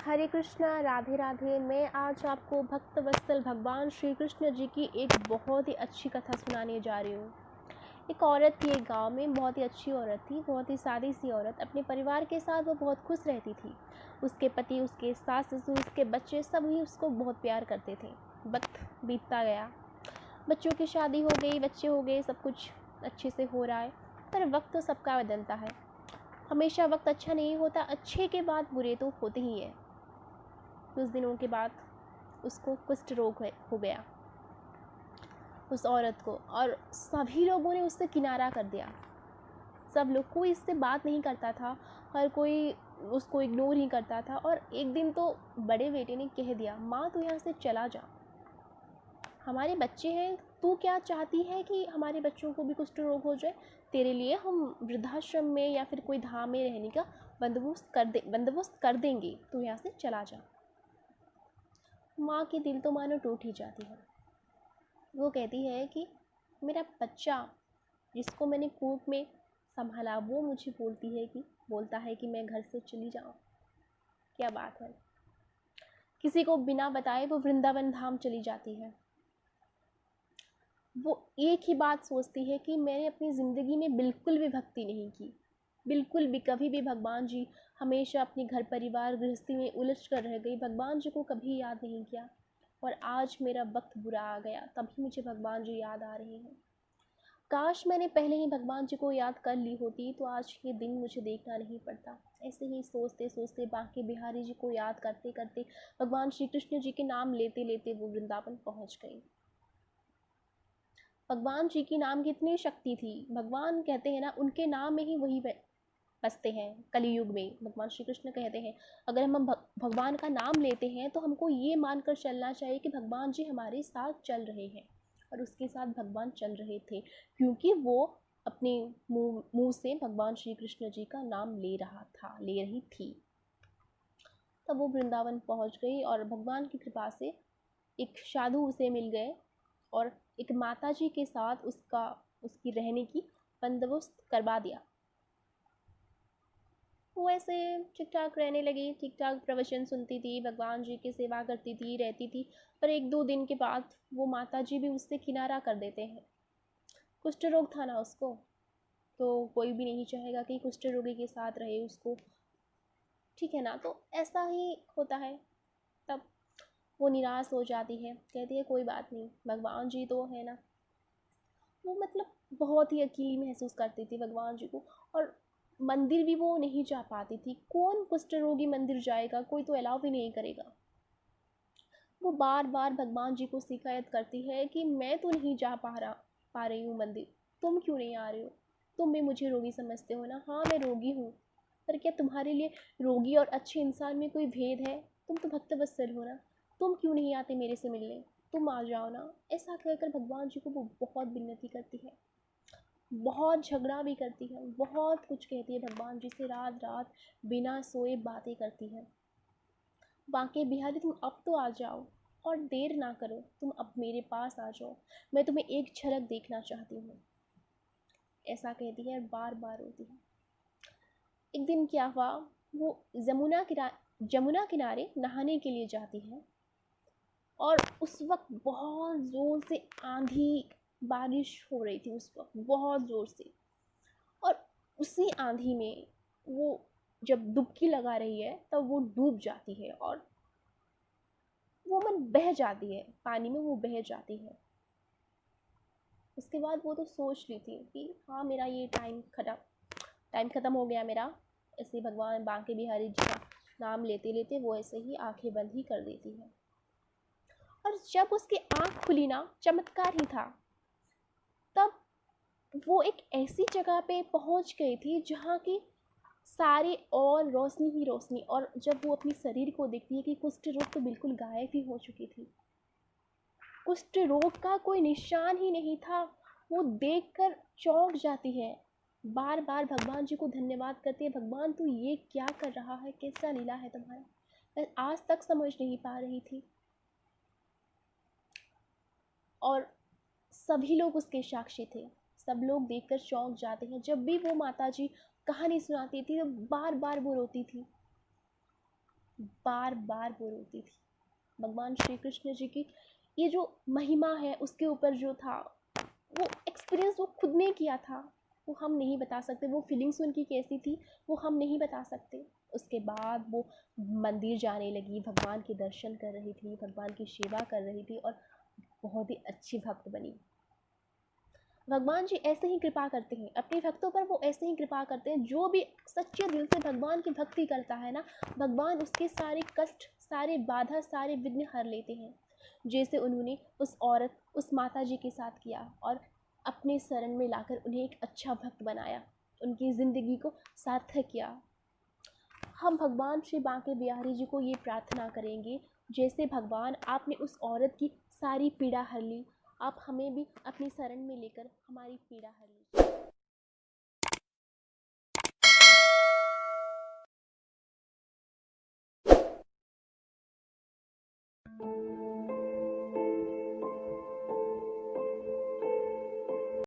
हरे कृष्णा, राधे राधे। मैं आज आपको भक्त वत्सल भगवान श्री कृष्ण जी की एक बहुत ही अच्छी कथा सुनाने जा रही हूँ। एक औरत थी एक गांव में, बहुत ही अच्छी औरत थी, बहुत ही सादी सी औरत। अपने परिवार के साथ वो बहुत खुश रहती थी। उसके पति, उसके सास ससुर, उसके बच्चे सब ही उसको बहुत प्यार करते थे। वक्त बीतता गया, बच्चों की शादी हो गई, बच्चे हो गए, सब कुछ अच्छे से हो रहा है। पर वक्त तो सबका बदलता है, हमेशा वक्त अच्छा नहीं होता। अच्छे के बाद बुरे तो होते ही है। कुछ दिनों के बाद उसको कुष्ठ रोग हो गया उस औरत को, और सभी लोगों ने उससे किनारा कर दिया। सब लोग, कोई इससे बात नहीं करता था, हर कोई उसको इग्नोर ही करता था। और एक दिन तो बड़े बेटे ने कह दिया, माँ तू यहाँ से चला जा, हमारे बच्चे हैं, तू क्या चाहती है कि हमारे बच्चों को भी कुष्ठ रोग हो जाए? तेरे लिए हम वृद्धाश्रम में या फिर कोई धाम में रहने का बंदोबस्त कर देंगे, तू यहाँ से चला जा। माँ की दिल तो मानो टूट ही जाती है। वो कहती है कि मेरा बच्चा जिसको मैंने कूप में संभाला, वो मुझे बोलता है कि मैं घर से चली जाऊँ। क्या बात है, किसी को बिना बताए वो वृंदावन धाम चली जाती है। वो एक ही बात सोचती है कि मैंने अपनी ज़िंदगी में बिल्कुल भी भक्ति नहीं की, बिल्कुल भी, कभी भी भगवान जी, हमेशा अपने घर परिवार गृहस्थी में उलझ कर रह गई, भगवान जी को कभी याद नहीं किया। और आज मेरा वक्त बुरा आ गया, तभी मुझे भगवान जी याद आ रहे हैं। काश मैंने पहले ही भगवान जी को याद कर ली होती तो आज ये दिन मुझे देखना नहीं पड़ता। ऐसे ही सोचते सोचते, बांके बिहारी जी को याद करते करते, भगवान श्री कृष्ण जी के नाम लेते लेते वो वृंदावन पहुंच गई। भगवान जी की नाम की इतनी शक्ति थी, भगवान कहते हैं ना, उनके नाम में ही वही बसते हैं। कलयुग में भगवान श्री कृष्ण कहते हैं, अगर हम भगवान का नाम लेते हैं तो हमको ये मानकर चलना चाहिए कि भगवान जी हमारे साथ चल रहे हैं। और उसके साथ भगवान चल रहे थे, क्योंकि वो अपने मुंह से भगवान श्री कृष्ण जी का नाम ले रही थी। तब वो वृंदावन पहुंच गई और भगवान की कृपा से एक साधु उसे मिल गए और एक माता जी के साथ उसकी रहने की बंदोबस्त करवा दिया। वो ऐसे ठीक ठाक रहने लगी, ठीक ठाक प्रवचन सुनती थी, भगवान जी की सेवा करती थी, रहती थी। पर एक दो दिन के बाद वो माता जी भी उससे किनारा कर देते हैं। कुष्ठ रोग था ना उसको, तो कोई भी नहीं चाहेगा कि कुष्ठ रोगी के साथ रहे उसको, ठीक है ना? तो ऐसा ही होता है। तब वो निराश हो जाती है, कहती है कोई बात नहीं, भगवान जी तो है ना। वो मतलब बहुत ही अकेली महसूस करती थी भगवान जी को, और मंदिर भी वो नहीं जा पाती थी। कौन कुष्ठ रोगी मंदिर जाएगा, कोई तो अलाउ भी नहीं करेगा। वो बार बार भगवान जी को शिकायत करती है कि मैं तो नहीं पा रही हूँ मंदिर, तुम क्यों नहीं आ रहे हो? तुम भी मुझे रोगी समझते हो ना? हाँ मैं रोगी हूँ, पर क्या तुम्हारे लिए रोगी और अच्छे इंसान में कोई भेद है? तुम तो भक्तवत्सल हो ना, तुम क्यों नहीं आते मेरे से मिलने? तुम आ जाओ ना। ऐसा कहकर भगवान जी को वो बहुत विनती करती है, बहुत झगड़ा भी करती है, बहुत कुछ कहती है भगवान जी से, रात रात बिना सोए बातें करती है। बांके बिहारी तुम अब तो आ जाओ, और देर ना करो, तुम अब मेरे पास आ जाओ, मैं तुम्हें एक झलक देखना चाहती हूँ। ऐसा कहती है और बार बार रोती है। एक दिन क्या हुआ, वो जमुना किनारे नहाने के लिए जाती है, और उस वक्त बहुत ज़ोर से आंधी बारिश हो रही थी, उस वक्त बहुत ज़ोर से। और उसी आंधी में वो जब डुबकी लगा रही है तब वो डूब जाती है, और वो बह जाती है पानी में, वो बह जाती है। उसके बाद वो तो सोच ली थी कि हाँ मेरा ये टाइम ख़त्म हो गया मेरा। ऐसे भगवान बांके बिहारी जी का नाम लेते लेते वो ऐसे ही आंखें बंद ही कर देती है। और जब उसकी आंख खुली ना, चमत्कार ही था। तब वो एक ऐसी जगह पे पहुंच गई थी जहाँ की सारी और रोशनी ही रोशनी। और जब वो अपनी शरीर को देखती है कि कुष्ठ रोग तो बिल्कुल गायब ही हो चुकी थी, कुष्ठ रोग का कोई निशान ही नहीं था। वो देखकर चौंक जाती है, बार बार भगवान जी को धन्यवाद करती है, भगवान तू ये क्या कर रहा है, कैसा लीला है तुम्हारा, मैं आज तक समझ नहीं पा रही थी। और सभी लोग उसके साक्षी थे, सब लोग देखकर चौंक जाते हैं। जब भी वो माता जी कहानी सुनाती थी तो बार बार वो रोती थी। बार बार वो रोती थी। भगवान श्री कृष्ण जी की ये जो महिमा है उसके ऊपर जो था, वो एक्सपीरियंस वो खुद ने किया था, वो हम नहीं बता सकते। वो फीलिंग्स उनकी कैसी थी वो हम नहीं बता सकते। उसके बाद वो मंदिर जाने लगी, भगवान के दर्शन कर रही थी, भगवान की सेवा कर रही थी और बहुत ही अच्छी भक्त बनी। भगवान जी ऐसे ही कृपा करते हैं अपने भक्तों पर, वो ऐसे ही कृपा करते हैं। जो भी सच्चे दिल से भगवान की भक्ति करता है ना, भगवान उसके सारे कष्ट, सारे बाधा, सारे विघ्न हर लेते हैं। जैसे उन्होंने उस औरत, उस माता जी के साथ किया और अपने शरण में लाकर उन्हें एक अच्छा भक्त बनाया, उनकी ज़िंदगी को सार्थक किया। हम भगवान श्री बांके बिहारी जी को ये प्रार्थना करेंगे, जैसे भगवान आपने उस औरत की सारी पीड़ा हर ली, आप हमें भी अपनी शरण में लेकर हमारी पीड़ा हर लीजिए।